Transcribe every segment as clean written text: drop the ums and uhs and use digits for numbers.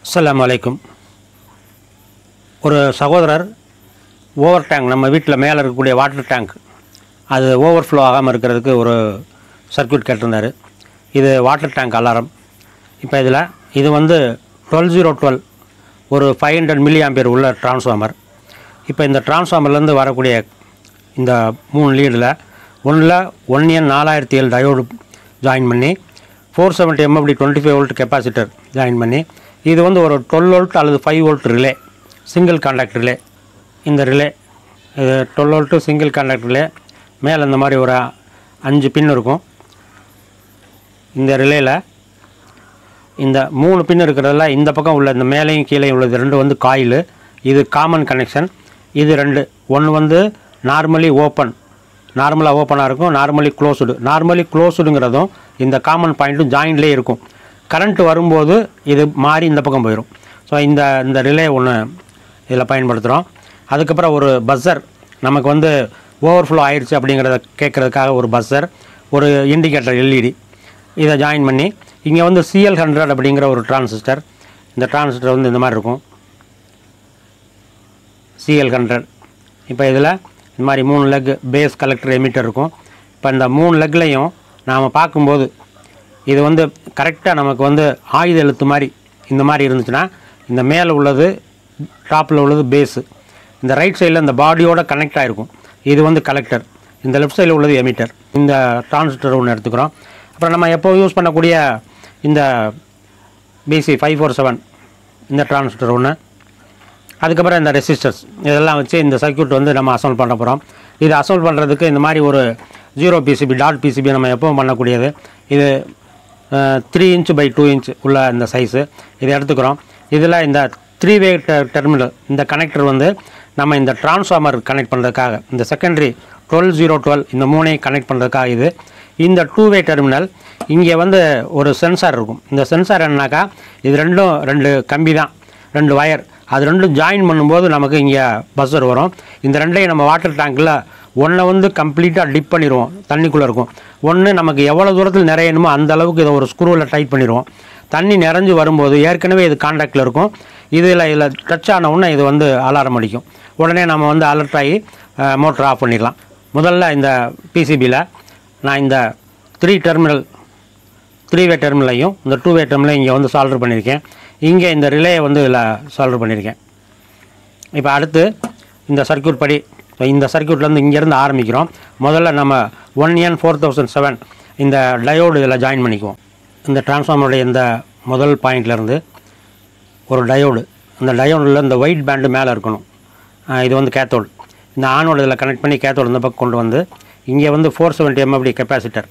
அஸ்ஸலாமு அலைக்கும். ஒரு சகோதரர் ஓவர் டேங்க், நம்ம வீட்டில் மேலே இருக்கக்கூடிய வாட்டர் டேங்க் அது ஓவர்ஃப்ளோ ஆகாமல் இருக்கிறதுக்கு ஒரு சர்க்யூட் கேட்டிருந்தார். இது வாட்டர் டேங்க் அலாரம். இப்போ இது வந்து 12012 ஒரு 500 mA உள்ள டிரான்ஸ்ஃபார்மர். இப்போ இந்த டிரான்ஸ்ஃபார்மர்லேருந்து வரக்கூடிய இந்த 3 லீடில் ஒன்றில் 1N4007 டயோடு ஜாயின் பண்ணி 470 MFD 25 வோல்ட் கெப்பாசிட்டர் ஜாயின் பண்ணி இது வந்து ஒரு 12 வோல்ட் அல்லது 5 volt relay, single contact relay. இந்த ரிலே இது 12 வோல்ட்டு சிங்கிள் கான்டாக்ட் ரிலே. மேலே இந்த மாதிரி ஒரு 5 பின் இருக்கும். இந்த ரிலேயில் இந்த 3 பின் இருக்கிறதுல இந்த பக்கம் உள்ள இந்த மேலேயும் கீழே உள்ளது 2 வந்து காயிலு. இது காமன் கனெக்ஷன். இது 2, ஒன்று வந்து நார்மலாக ஓப்பனாக இருக்கும், நார்மலி க்ளோஸ்டுங்கிறதும் இந்த காமன் பாயிண்ட்டும் ஜாயின்ட்லேயே இருக்கும். கரண்ட் வரும்போது இது மாறி இந்த பக்கம் போயிடும். ஸோ இந்த ரிலே ஒன்று இதில் பயன்படுத்துகிறோம். அதுக்கப்புறம் ஒரு பஸ்ஸர், நமக்கு வந்து ஓவர்ஃப்ளோ ஆயிடுச்சு அப்படிங்கிறத கேட்குறதுக்காக ஒரு பஸ்ஸர், ஒரு இண்டிகேட்டர் எல்இடி, இதை ஜாயின் பண்ணி இங்கே வந்து CL100 அப்படிங்கிற ஒரு டிரான்சிஸ்டர். இந்த டிரான்சிஸ்டர் வந்து இந்த மாதிரி இருக்கும், CL100. இப்போ இதில் இந்த மாதிரி 3 லெக் பேஸ், கலெக்டர், எமிட்டர் இருக்கும். இப்போ இந்த 3 லெக்லையும் நாம் பார்க்கும்போது இது வந்து கரெக்டாக நமக்கு வந்து ஆயுத எழுத்து மாதிரி இந்த மாதிரி இருந்துச்சுன்னா இந்த மேலே உள்ளது, டாப்பில் உள்ளது பேஸு, இந்த ரைட் சைடில் இந்த பாடியோட கனெக்ட் ஆகிருக்கும். இது வந்து கலெக்டர், இந்த லெஃப்ட் சைடில் உள்ளது எமிட்டர். இந்த டிரான்சிஸ்டர் ஒன்று எடுத்துக்கிறோம். அப்புறம் நம்ம எப்போ யூஸ் பண்ணக்கூடிய இந்த BC547 இந்த டிரான்சிஸ்டர் ஒன்று. அதுக்கப்புறம் இந்த ரெசிஸ்டர்ஸ் இதெல்லாம் வச்சு இந்த சர்க்யூட் வந்து நம்ம அசம்பிள் பண்ண போகிறோம். இது அசம்பிள் பண்ணுறதுக்கு இந்த மாதிரி ஒரு 0 PCB டாட் PCB நம்ம எப்பவும் பண்ணக்கூடியது. இது 3 இன்ச் பை 2 இன்ச் உள்ள இந்த சைஸு இதை எடுத்துக்கிறோம். இதில் இந்த 3-வே டெர்மினல், இந்த கனெக்டர் வந்து நம்ம இந்த டிரான்ஸ்ஃபார்மர் கனெக்ட் பண்ணுறதுக்காக, இந்த செகண்டரி 12012 இந்த 3ஐயும் கனெக்ட் பண்ணுறதுக்காக இது. இந்த 2-வே டெர்மினல் இங்கே வந்து ஒரு சென்சார் இருக்கும். இந்த சென்சார் என்னன்னாக்கா இது 2 கம்பி தான், 2 வயர், அது 2 ஜாயின் பண்ணும்போது நமக்கு இங்கே பஸ்ஸர் வரும். இந்த 2ஐயும் நம்ம வாட்டர் டேங்கில் ஒன்றை வந்து கம்ப்ளீட்டாக டிப் பண்ணிடுவோம், தண்ணிக்குள்ளே இருக்கும். ஒன்று நமக்கு எவ்வளோ தூரத்தில் நிறையணுமோ அந்த அளவுக்கு இதை ஒரு ஸ்க்ரூவில் டைட் பண்ணிடுவோம். தண்ணி நிறைஞ்சு வரும்போது ஏற்கனவே இது கான்டாக்டில் இருக்கும், இதில் டச் ஆன உடனே இது வந்து அலாரம் அடிக்கும். உடனே நம்ம வந்து அலர்ட் ஆகி மோட்டர் ஆஃப் பண்ணிடலாம். முதல்ல இந்த PCBயில் நான் இந்த 3-வே டெர்மினலையும் இந்த 2-வே டெர்மினலையும் இங்கே வந்து சால்டர் பண்ணியிருக்கேன். இங்கே இந்த ரிலேயை வந்து இதில் சால்டர் பண்ணியிருக்கேன். இப்போ அடுத்து இந்த சர்க்யூட் படி இந்த சர்க்யூட்லேருந்து இங்கேருந்து ஆரம்பிக்கிறோம். முதல்ல நம்ம 1N4007 இந்த டயோடு இதில் ஜாயின் பண்ணிக்குவோம். இந்த டிரான்ஸ்ஃபார்மருடைய இந்த முதல் பாயிண்ட்லேருந்து ஒரு டயோடு, இந்த டயோடில் இந்த ஒயிட் பேண்டு மேலே இருக்கணும். இது வந்து கேத்தோடு. இந்த ஆனோடு இதில் கனெக்ட் பண்ணி கேத்தோடு இந்த பக்கம் கொண்டு வந்து இங்கே வந்து 470 MFD கெப்பாசிட்டர்,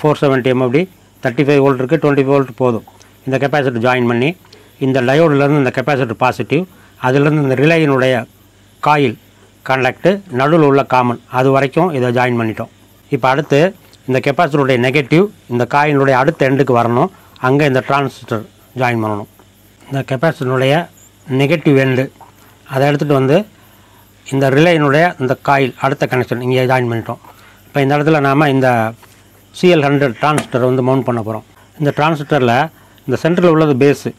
470 MFD 35 வோல்ட் இருக்குது, 25 வோல்ட் போதும். இந்த கெப்பாசிட்டர் ஜாயின் பண்ணி இந்த டயோடுலேருந்து இந்த கெப்பாசிட்டர் பாசிட்டிவ், அதிலேருந்து இந்த ரிலேயினுடைய காயில் கான்டாக்டு, நடுவில் உள்ள காமன், அது வரைக்கும் இதை ஜாயின் பண்ணிட்டோம். இப்போ அடுத்து இந்த கெப்பாசிட்டருடைய நெகட்டிவ் இந்த காயினுடைய அடுத்த எண்டுக்கு வரணும், அங்கே இந்த டிரான்சிஸ்டர் ஜாயின் பண்ணணும். இந்த கெப்பாசிட்டருடைய நெகட்டிவ் எண்டு அதை எடுத்துகிட்டு வந்து இந்த ரிலேயினுடைய இந்த காயில் அடுத்த கனெக்ஷன் இங்கே ஜாயின் பண்ணிட்டோம். இப்போ இந்த இடத்துல நாம் இந்த CL100 டிரான்சிஸ்டர் வந்து மவுண்ட் பண்ண போகிறோம். இந்த டிரான்சிஸ்டரில் இந்த சென்டரில் உள்ளது பேஸு.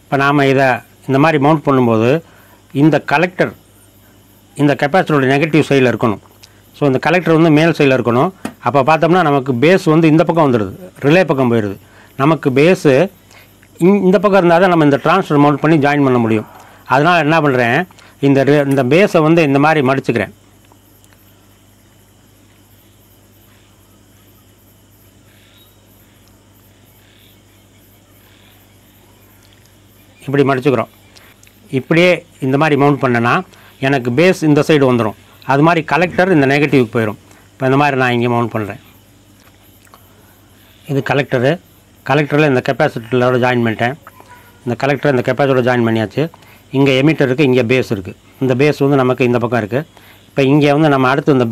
இப்போ நாம் இதை இந்த மாதிரி மவுண்ட் பண்ணும்போது இந்த கலெக்டர் இந்த கெப்பாசிட்டருடைய நெகட்டிவ் சைடில் இருக்கணும். ஸோ இந்த கலெக்டர் வந்து மேல் சைடில் இருக்கணும். அப்போ பார்த்தோம்னா நமக்கு பேஸ் வந்து இந்த பக்கம் வந்துடுது, ரிலே பக்கம் போயிடுது. நமக்கு பேஸு இந்த பக்கம் இருந்தால் தான் நம்ம இந்த டிரான்சிஸ்டர் மவுண்ட் பண்ணி ஜாயின் பண்ண முடியும். அதனால் என்ன பண்ணுறேன், இந்த பேஸை வந்து இந்த மாதிரி மடிச்சுக்கிறேன். இப்படி மடிச்சுக்கிறோம். இப்படியே இந்த மாதிரி மவுண்ட் பண்ணேன்னா எனக்கு பேஸ் இந்த சைடு வந்துடும். அது மாதிரி கலெக்டர் இந்த நெகட்டிவ்க்கு போயிடும். இப்போ இந்த மாதிரி நான் இங்கே மவுண்ட் பண்ணுறேன். இது கலெக்டரில் இந்த கெப்பாசிட்டரோட ஜாயின் பண்ணிட்டேன். இந்த கலெக்டர் இந்த கெப்பாசிட்டரோட ஜாயின் பண்ணியாச்சு. இங்கே எமிட்டர் இருக்குது, இங்கே பேஸ் இருக்குது. இந்த பேஸ் வந்து நமக்கு இந்த பக்கம் இருக்குது. இப்போ இங்கே வந்து நம்ம அடுத்து இந்த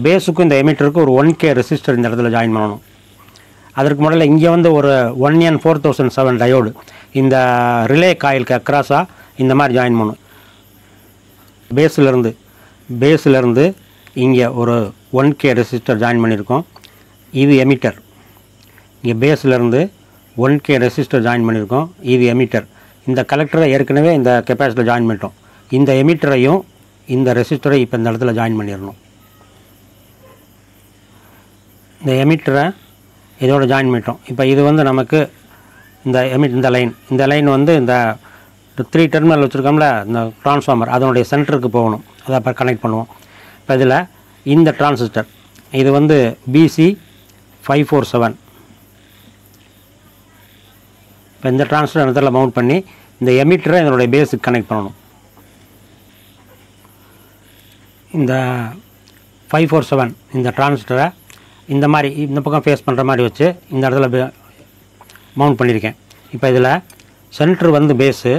பேஸுக்கும் இந்த எமிட்டருக்கும் ஒரு 1K ரெசிஸ்டர் இந்த இடத்துல ஜாயின் பண்ணணும். அதற்கு முதல்ல இங்கே வந்து ஒரு 1N4007 டயோடு இந்த ரிலே காயிலுக்கு அக்ராஸாக இந்த மாதிரி ஜாயின் பண்ணணும். பேஸிலேருந்து இங்கே ஒரு 1K ரெசிஸ்டர் ஜாயின் பண்ணியிருக்கோம். இது எமிட்டர். இங்கே பேஸிலேருந்து 1K ரெசிஸ்டர் ஜாயின் பண்ணியிருக்கோம். இது எமிட்டர். இந்த கலெக்டரை ஏற்கனவே இந்த கெப்பாசிட்டர் ஜாயின் பண்ணிட்டோம். இந்த எமிட்டரையும் இந்த ரெசிஸ்டரை இப்போ இந்த இடத்துல ஜாயின் பண்ணிடணும். இந்த எமிட்டரை இதோட ஜாயின் பண்ணிட்டோம். இப்போ இது வந்து நமக்கு இந்த லைன் வந்து இந்த 3 டெர்மினல் வச்சுருக்கோம்ல, இந்த ட்ரான்ஸ்ஃபார்மர் அதனுடைய சென்டருக்கு போகணும். அதை அப்போ கனெக்ட் பண்ணுவோம். இப்போ இதில் இந்த டிரான்சிஸ்டர் இது வந்து BC547. இப்போ இந்த டிரான்சிஸ்டர் இடத்துல மவுண்ட் பண்ணி இந்த எமிட்டரை இதனுடைய பேஸுக்கு கனெக்ட் பண்ணணும். இந்த 547 இந்த டிரான்சிஸ்டரை இந்த மாதிரி இந்த பக்கம் ஃபேஸ் பண்ணுற மாதிரி வச்சு இந்த இடத்துல மவுண்ட் பண்ணியிருக்கேன். இப்போ இதில் சென்ட்ரு வந்து பேஸு,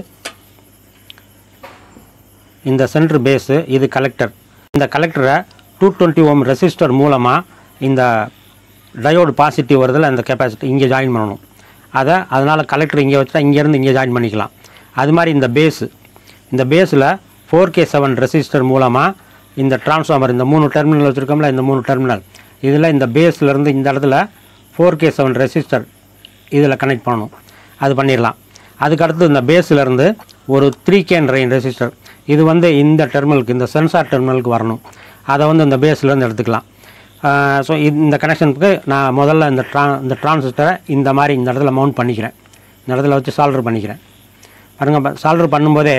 இந்த சென்ட்ரு பேஸு, இது கலெக்டர். இந்த கலெக்டரை 220 ஓம் ரெசிஸ்டர் மூலமாக இந்த டயோடு பாசிட்டிவ் வருதில் அந்த கெப்பாசிட்டி இங்கே ஜாயின் பண்ணணும். அதனால் கலெக்டர் இங்கே வச்சுட்டா இங்கேருந்து இங்கே ஜாயின் பண்ணிக்கலாம். அது மாதிரி இந்த பேஸில் 4K7 ரெசிஸ்டர் மூலமாக இந்த டிரான்ஸ்ஃபார்மர் இந்த 3 டெர்மினல் வச்சுருக்கோம்ல, இந்த 3 டெர்மினல் இதில் இந்த பேஸ்லேருந்து இந்த இடத்துல 4K7 ரெசிஸ்டர் இதில் கனெக்ட் பண்ணணும். அது பண்ணிடலாம். அதுக்கடுத்து இந்த பேஸ்லேருந்து ஒரு 3K ரெசிஸ்டர் இது வந்து இந்த டெர்மினலுக்கு, இந்த சென்சார் டெர்மினலுக்கு வரணும். அதை வந்து இந்த பேஸ்லேருந்து எடுத்துக்கலாம். ஸோ இந்த கனெக்ஷனுக்கு நான் முதல்ல இந்த டிரான்சிஸ்டரை இந்த மாதிரி இந்த இடத்துல மவுண்ட் பண்ணிக்கிறேன். இந்த இடத்துல வச்சு சால்டர் பண்ணிக்கிறேன். பாருங்கள், சால்டர் பண்ணும்போதே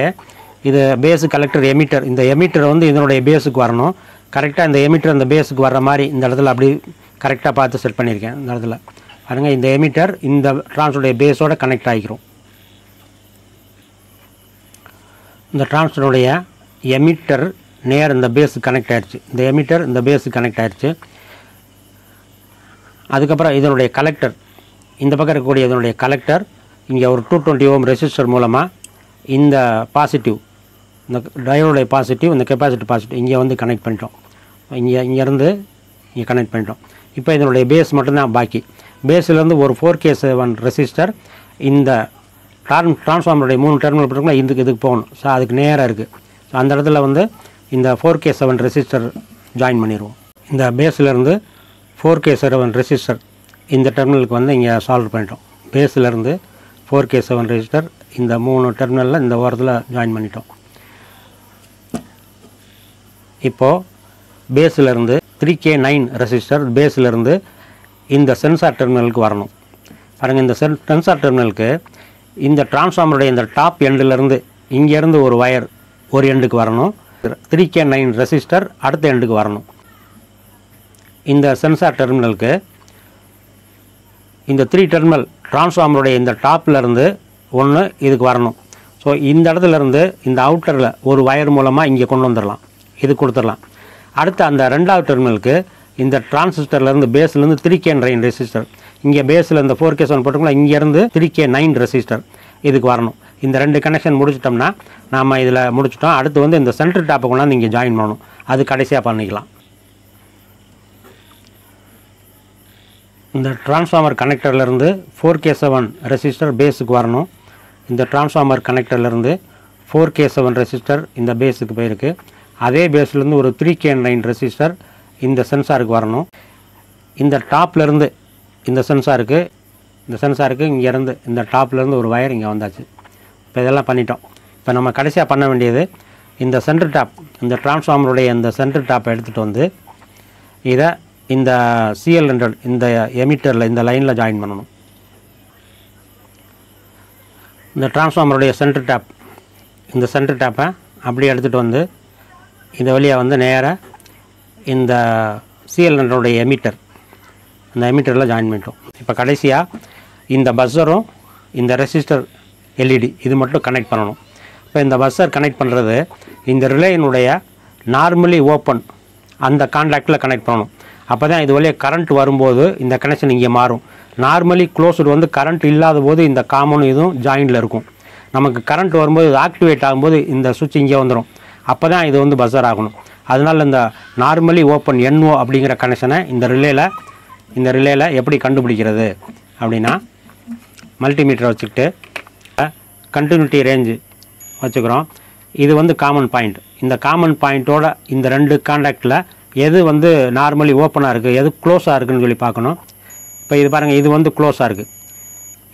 இது பேஸு கலெக்டர் எமிட்டர், இந்த எமிட்டர் வந்து இதனுடைய பேஸுக்கு வரணும். கரெக்டாக இந்த எமிட்டர் அந்த பேஸுக்கு வர்ற மாதிரி இந்த இடத்துல அப்படி கரெக்டாக பார்த்து செட் பண்ணியிருக்கேன். இந்த இடத்துல பாருங்கள், இந்த எமிட்டர் இந்த டிரான்ஸ்டருடைய பேஸோடு கனெக்ட் ஆகிக்கிறோம். இந்த டிரான்ஸ்டருடைய எமிட்டர் நேர் இந்த பேஸுக்கு கனெக்ட் ஆகிடுச்சு. இந்த எமிட்டர் இந்த பேஸுக்கு கனெக்ட் ஆகிடுச்சு. அதுக்கப்புறம் இதனுடைய கலெக்டர், இந்த பக்கம் இருக்கக்கூடிய இதனுடைய கலெக்டர் இங்கே ஒரு 220 ஓம் ரெசிஸ்டர் மூலமாக இந்த பாசிட்டிவ், இந்த டயோடைய பாசிட்டிவ், இந்த கெப்பாசிட்டி பாசிட்டிவ் இங்கே வந்து கனெக்ட் பண்ணிட்டோம். இங்கேருந்து இங்கே கனெக்ட் பண்ணிட்டோம். இப்போ இதனுடைய பேஸ் மட்டும்தான் பாக்கி. பேஸ்லேருந்து ஒரு 4K7 ரெசிஸ்டர் இந்த டிரான்ஸ்ஃபார்மருடைய 3 டெர்மினல் போட்டுருக்கோம்னா இதுக்கு போகணும். ஸோ அதுக்கு நேராக இருக்குது. ஸோ அந்த இடத்துல வந்து இந்த 4K7 ரெசிஸ்டர் ஜாயின் பண்ணிடுவோம். இந்த பேஸ்லேருந்து 4K7 ரெசிஸ்டர் இந்த டெர்மினலுக்கு வந்து இங்கே சால்வ் பண்ணிட்டோம். பேஸ்லேருந்து 4K7 ரெசிஸ்டர் இந்த 3 டெர்மினலில் இந்த ஓரத்தில் ஜாயின் பண்ணிட்டோம். இப்போது பேஸ்லேருந்து 3K9 ரெசிஸ்டர் பேஸ்லேருந்து இந்த சென்சார் டெர்மினலுக்கு வரணும். பாருங்கள், இந்த சென்சார் டெர்மினலுக்கு இந்த டிரான்ஸ்ஃபார்மருடைய இந்த டாப் எண்டிலேருந்து இங்கேருந்து ஒரு வயர் ஒரு எண்டுக்கு வரணும். 3K9 ரெசிஸ்டர் அடுத்த எண்டுக்கு வரணும். இந்த சென்சார் டெர்மினலுக்கு இந்த 3 டெர்மினல் டிரான்ஸ்ஃபார்மருடைய இந்த டாப்லேருந்து ஒன்று இதுக்கு வரணும். ஸோ இந்த இடத்துலேருந்து இந்த அவுட்டரில் ஒரு வயர் மூலமாக இங்கே கொண்டு வந்துடலாம், இது கொடுத்துடலாம். அடுத்து அந்த 2வது டெர்மினலுக்கு இந்த டிரான்சிஸ்டர்லேருந்து பேஸ்லேருந்து 3K9 ரெசிஸ்டர் இங்கே பேஸில் இந்த 4K7 போட்டுக்கலாம், இங்கேருந்து 3K9 ரெசிஸ்டர் இதுக்கு வரணும். இந்த 2 கனெக்ஷன் முடிச்சிட்டோம்னா நாம் இதில் முடிச்சிட்டோம். அடுத்து வந்து இந்த சென்டர் டாப்பை கொண்டாந்து இங்கே ஜாயின் பண்ணணும். அது கடைசியாக பண்ணிக்கலாம். இந்த டிரான்ஸ்ஃபார்மர் கனெக்டர்லேருந்து 4K7 ரெசிஸ்டர் பேஸுக்கு வரணும். இந்த டிரான்ஸ்ஃபார்மர் கனெக்டர்லேருந்து 4K7 ரெசிஸ்டர் இந்த பேஸுக்கு போயிருக்கு. அதே பேஸ்லேருந்து ஒரு 3K9 ரெசிஸ்டர் இந்த சென்சாருக்கு வரணும். இந்த டாப்லேருந்து இந்த சென்சாருக்கு இங்கேருந்து இந்த டாப்லேருந்து ஒரு வயர் இங்கே வந்தாச்சு. இப்போ இதெல்லாம் பண்ணிட்டோம். இப்போ நம்ம கடைசியாக பண்ண வேண்டியது இந்த சென்டர் டாப், இந்த டிரான்ஸ்ஃபார்மருடைய இந்த சென்டர் டாப்பை எடுத்துகிட்டு வந்து இதை இந்த CL100 இந்த எமிட்டரில் இந்த லைனில் ஜாயின் பண்ணணும். இந்த டிரான்ஸ்ஃபார்மருடைய சென்டர் டாப், இந்த சென்டர் டாப்பை அப்படி எடுத்துகிட்டு வந்து இந்த வழியாக வந்து நேராக இந்த CL100 எமிட்டர், இந்த எமிட்டரில் ஜாயின் பண்ணிட்டோம். இப்போ கடைசியாக இந்த பஸ்ஸரும் இந்த ரெசிஸ்டர் LED இது மட்டும் கனெக்ட் பண்ணணும். இப்போ இந்த பஸ்ஸர் கனெக்ட் பண்ணுறது இந்த ரிலேயினுடைய நார்மலி ஓப்பன் அந்த கான்டாக்டில் கனெக்ட் பண்ணணும். அப்போ தான் இது வழியாக கரண்ட் வரும்போது இந்த கனெக்ஷன் இங்கே மாறும். நார்மலி க்ளோஸ்டு வந்து கரண்ட் இல்லாத போது இந்த காமனும் இதுவும் ஜாயிண்டில் இருக்கும். நமக்கு கரண்ட் வரும்போது இது ஆக்டிவேட் ஆகும்போது இந்த சுவிட்ச் இங்கே வந்துடும். அப்போ தான் இது வந்து பஸ்ஸர் ஆகணும். அதனால் இந்த நார்மலி ஓப்பன் NO அப்படிங்கிற கனெக்ஷனை இந்த ரிலேயில் எப்படி கண்டுபிடிக்கிறது அப்படின்னா, மல்டிமீட்டரை வச்சுக்கிட்டு கண்டினியூட்டி ரேஞ்சு வச்சுக்கிறோம். இது வந்து காமன் பாயிண்ட். இந்த காமன் பாயிண்ட்டோட இந்த 2 கான்டாக்டில் எது வந்து நார்மலி ஓப்பனாக இருக்குது, எது க்ளோஸாக இருக்குதுன்னு சொல்லி பார்க்கணும். இப்போ இது பாருங்கள், இது வந்து க்ளோஸாக இருக்குது.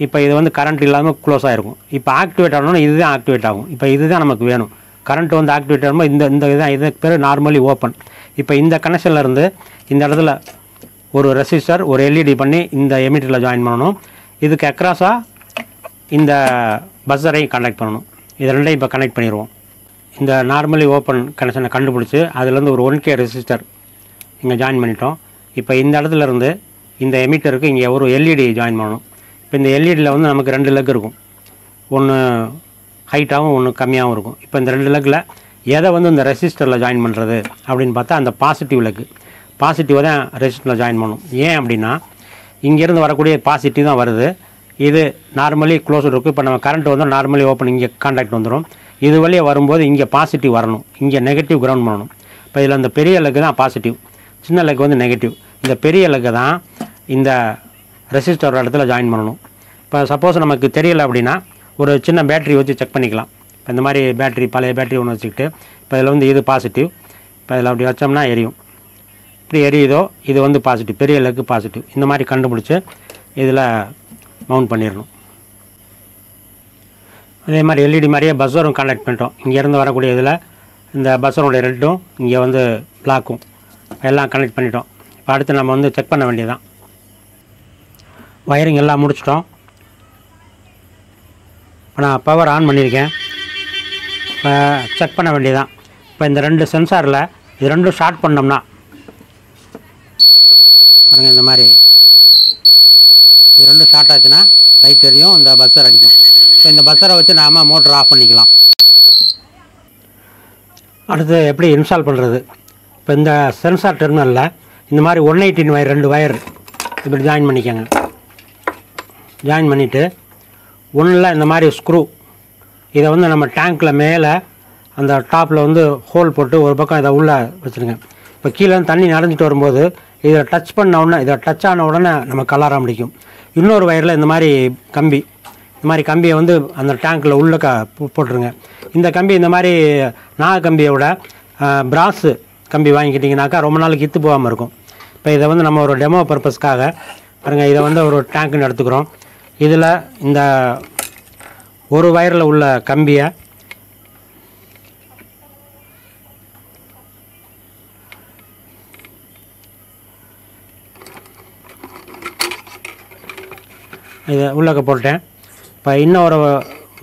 இப்போ இது வந்து கரண்ட் இல்லாமல் க்ளோஸ் ஆகிருக்கும். இப்போ ஆக்டிவேட் ஆகணும்னா இதுதான் ஆக்டிவேட் ஆகும். இப்போ இதுதான் நமக்கு வேணும். கரண்ட் வந்து ஆக்டிவேட் ஆகும்போது இந்த இதுதான் இதுக்கு பேர் நார்மலி ஓப்பன். இப்போ இந்த கனெக்ஷனில் இருந்து இந்த இடத்துல ஒரு ரெசிஸ்டர் ஒரு எல்இடி பண்ணி இந்த எமிட்டரில் ஜாயின் பண்ணணும். இதுக்கு அக்ராஸாக இந்த பஸ்ஸரை கனெக்ட் பண்ணணும். இது ரெண்டையும் இப்போ கனெக்ட் பண்ணிடுவோம். இந்த நார்மலி ஓப்பன் கனெக்ஷனை கண்டுபிடிச்சி அதுலேருந்து ஒரு 1K ரெசிஸ்டர் இங்கே ஜாயின் பண்ணிட்டோம். இப்போ இந்த இடத்துல இருந்து இந்த எமிட்டருக்கு இங்கே ஒரு எல்இடி ஜாயின் பண்ணணும். இப்போ இந்த எல்இடியில் வந்து நமக்கு 2 லெக் இருக்கும். ஒன்று ஹைட்டாகவும் ஒன்று கம்மியாகவும் இருக்கும். இப்போ இந்த 2 லெக்கில் எதை வந்து இந்த ரெசிஸ்டரில் ஜாயின் பண்ணுறது அப்படின்னு பார்த்தா அந்த பாசிட்டிவ் லெக்கு பாசிட்டிவாக தான் ரெசிஸ்டரில் ஜாயின் பண்ணணும். ஏன் அப்படின்னா இங்கேருந்து வரக்கூடிய பாசிட்டிவ் தான் வருது. இது நார்மலி க்ளோஸ் இருக்கும். இப்போ நம்ம கரண்ட் வந்து நார்மலி ஓப்பன் இங்கே கான்டாக்ட் வந்துடும். இது வழியே வரும்போது இங்கே பாசிட்டிவ் வரணும், இங்கே நெகட்டிவ் கிரவுண்ட் பண்ணணும். இப்போ இதில் அந்த பெரிய லெக்கு தான் பாசிட்டிவ், சின்ன லெக்கு வந்து நெகட்டிவ். இந்த பெரிய லெக்கு தான் இந்த ரெசிஸ்டர் இடத்துல ஜாயின் பண்ணணும். இப்போ சப்போஸ் நமக்கு தெரியலை அப்படின்னா ஒரு சின்ன பேட்டரி வச்சு செக் பண்ணிக்கலாம். இப்போ இந்த மாதிரி பேட்டரி பழைய பேட்டரி ஒன்று வச்சுக்கிட்டு இப்போ இதில் வந்து இது பாசிட்டிவ், இப்போ இதில் அப்படி வச்சோம்னா எரியும். இப்படி எரியுதோ இது வந்து பாசிட்டிவ், பெரிய லெக்கு பாசிட்டிவ். இந்த மாதிரி கண்டுபிடிச்சி இதில் மவுண்ட் பண்ணிடணும். அதே மாதிரி எல்இடி மாதிரியே பஸ்ஸரும் கனெக்ட் பண்ணிட்டோம். இங்கேருந்து வரக்கூடிய இதில் இந்த பஸ்ஸரோடைய ரெட்டும் இங்கே வந்து பிளாக்கும் எல்லாம் கனெக்ட் பண்ணிட்டோம். இப்போ அடுத்து நம்ம வந்து செக் பண்ண வேண்டியதுதான். வயரிங் எல்லாம் முடிச்சிட்டோம். இப்போ நான் பவர் ஆன் பண்ணியிருக்கேன். இப்போ செக் பண்ண வேண்டியதான். இப்போ இந்த 2 சென்சாரில் இது ரெண்டும் ஷார்ட் பண்ணோம்னா பாருங்கள், இந்த மாதிரி இது ரெண்டும் ஷார்ட் ஆச்சுன்னா லைட் எரியும், இந்த பஸ்ஸர் அடிக்கும். இப்போ இந்த பஸ்ஸரை வச்சு நாம் மோட்டர் ஆஃப் பண்ணிக்கலாம். அடுத்து எப்படி இன்ஸ்டால் பண்ணுறது? இப்போ இந்த சென்சார் டெர்மினலில் இந்த மாதிரி 118 வயர் 2 வயர் இப்படி ஜாயின் பண்ணிக்கோங்க. ஜாயின் பண்ணிவிட்டு ஒன்றில் இந்த மாதிரி ஸ்க்ரூ இதை வந்து நம்ம டேங்க்கில் மேலே அந்த டாப்பில் வந்து ஹோல் போட்டு ஒரு பக்கம் இதை உள்ளே வச்சுருங்க. இப்போ கீழே தண்ணி நிறைஞ்சிட்டு வரும்போது இதை டச் பண்ண உடனே இதை டச் ஆன உடனே நமக்கு அலாரம் அடிக்கும். இன்னொரு வயரில் இந்த மாதிரி கம்பி, இந்த மாதிரி கம்பியை வந்து அந்த டேங்க்கில் உள்ளே போட்டுருங்க. இந்த கம்பி இந்த மாதிரி நாக கம்பியை விட பிராஸு கம்பி வாங்கிக்கிட்டிங்கனாக்கா ரொம்ப நாளைக்கு இத்து போகாமல் இருக்கும். இப்போ இதை வந்து நம்ம ஒரு டெமோ பர்பஸ்க்காக பாருங்கள், இதை வந்து ஒரு டேங்க்குன்னு எடுத்துக்கிறோம். இதில் இந்த ஒரு வயரில் உள்ள கம்பியை இதை உள்ளக்க போட்டேன். இப்போ இன்னொரு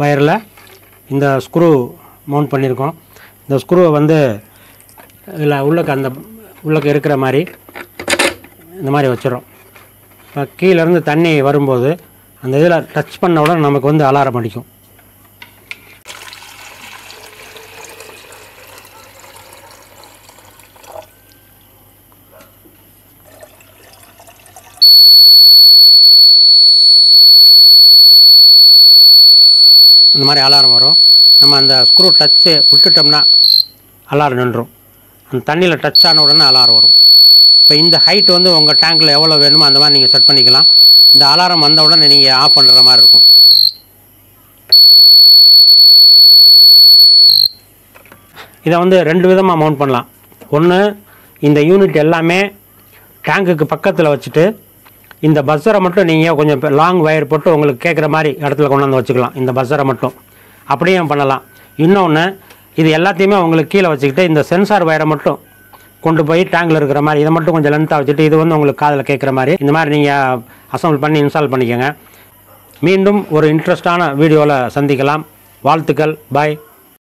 வயரில் இந்த ஸ்க்ரூ மவுண்ட் பண்ணியிருக்கோம். இந்த ஸ்க்ரூவை வந்து இதில் உள்ளக்க இருக்கிற மாதிரி இந்த மாதிரி வச்சிடறோம். இப்போ கீழேருந்து தண்ணி வரும்போது அந்த இதில் டச் பண்ண உடனே நமக்கு வந்து அலாரம் அடிக்கும். இந்த மாதிரி அலாரம் வரும். நம்ம அந்த ஸ்க்ரூ டச்சு விட்டுட்டோம்னா அலாரம் நின்றும். அந்த தண்ணியில் டச் ஆன உடனே அலாரம் வரும். இப்போ இந்த ஹைட் வந்து உங்கள் டேங்க்கில் எவ்வளோ வேணுமோ அந்த மாதிரி நீங்கள் செட் பண்ணிக்கலாம். இந்த அலாரம் வந்த உடனே நீங்கள் ஆஃப் பண்ணுற மாதிரி இருக்கும். இதை வந்து 2 விதமாக மவுண்ட் பண்ணலாம். ஒன்று, இந்த யூனிட் எல்லாமே டேங்குக்கு பக்கத்தில் வச்சுட்டு இந்த பஸ்ஸரை மட்டும் நீங்கள் கொஞ்சம் லாங் வயர் போட்டு உங்களுக்கு கேட்குற மாதிரி இடத்துல கொண்டு வந்து வச்சுக்கலாம். இந்த பஸ்ஸரை மட்டும் அப்படியும் பண்ணலாம். இன்னொன்று, இது எல்லாத்தையுமே உங்களுக்கு கீழே வச்சுக்கிட்டு இந்த சென்சார் வயரை மட்டும் கொண்டு போய் டேங்கில் இருக்கிற மாதிரி இதை மட்டும் கொஞ்சம் லென்த்தாக வச்சுட்டு இது வந்து உங்களுக்கு காதில் கேட்குற மாதிரி இந்த மாதிரி நீங்கள் அசம்பிள் பண்ணி இன்ஸ்டால் பண்ணிக்கோங்க. மீண்டும் ஒரு இன்ட்ரெஸ்டான வீடியோவில் சந்திக்கலாம். வாழ்த்துக்கள். பாய்.